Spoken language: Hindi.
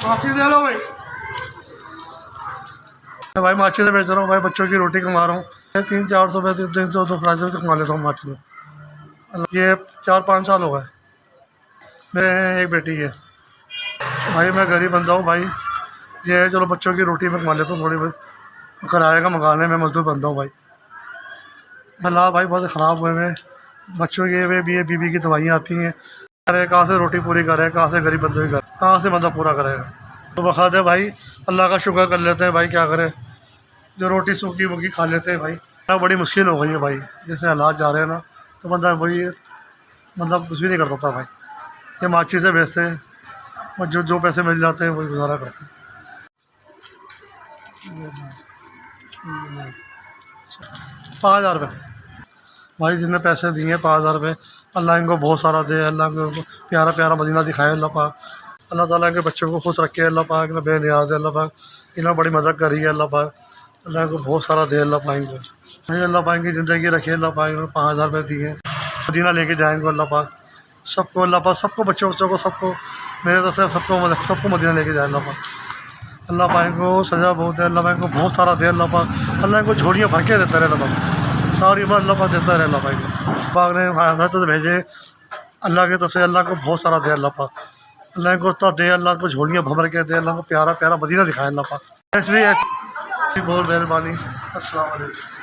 माछी दे लो भाई। भाई माछी से बेच रहा हूँ भाई, बच्चों की रोटी कमा रहा हूँ। 300-400 रुपये 300 प्राइस से कमा लेता हूँ माछी में। ये 4-5 साल हो गए। मेरे एक बेटी है भाई, मैं गरीब बंदा हूँ भाई। ये है चलो बच्चों की रोटी में कमा लेता हूँ थोड़ी बहुत, किराए का मकाने में मजदूर बंदा हूँ भाई। हालात भाई बहुत ख़राब हुए हैं बच्चों के। वे भी बीवी की दवाइयाँ आती हैं, अरे कहाँ से रोटी पूरी करे, कहाँ से गरीब बंदों की करे, कहाँ से बंदा पूरा करेगा। तो बखा दे भाई, अल्लाह का शुक्र कर लेते हैं भाई, क्या करें, जो रोटी सूखी वूखी खा लेते हैं भाई। बड़ी मुश्किल हो गई है भाई, जैसे हालात जा रहे हैं ना, तो बंदा वही मतलब कुछ भी नहीं कर सकता भाई। ये माची से बेचते हैं और जो पैसे मिल जाते हैं वही गुजारा करते हैं। 5,000 रुपये भाई, जिनने पैसे दिए हैं 5,000 रुपये, अल्लाह इनको बहुत सारा दे, अल्लाह को प्यारा प्यारा मदीना दिखाए अल्लाह पाक। अल्लाह ताला के बच्चों को खुश रखे अल्लाह पाक, इन्हें बेनियाज है अल्लाह पाक, इन्हें बड़ी मदद करी है अल्लाह पाक। अल्लाह को बहुत सारा दे अल्लाह पाक इनको भाई, अल्लाह पाक की ज़िंदगी रखे अल्लाह पाक। इन्होंने 5,000 रुपये दिए, मदीना लेके जाएंगे अल्लाह पाक। सबको अल्लाह पाक, सबको बच्चों को सबको मेरे तरफ से सबको मदीना लेके जाए अल्लाह पाक। अल्लाह पाक को सज़ा बहुत है, अल्लाह पाक को बहुत सारा दे अल्लाह पाक। अल्लाह को झोड़ियाँ भर के देता रहे अल्लाह पाक, सारी बात अल्लाह पाक देता रहे अल्लाह पाक। पाक ने हमें तो भेजे अल्लाह की तरफ से, अल्लाह को बहुत सारा दे अल्लाह पाक। अल्लाह को तो दे, अल्लाह को झोड़ियाँ भर के दे, अल्लाह को प्यारा प्यारा मदीना दिखाए अल्लाह पाक। इसलिए बहुत मेहरबानी। अस्सलाम वालेकुम।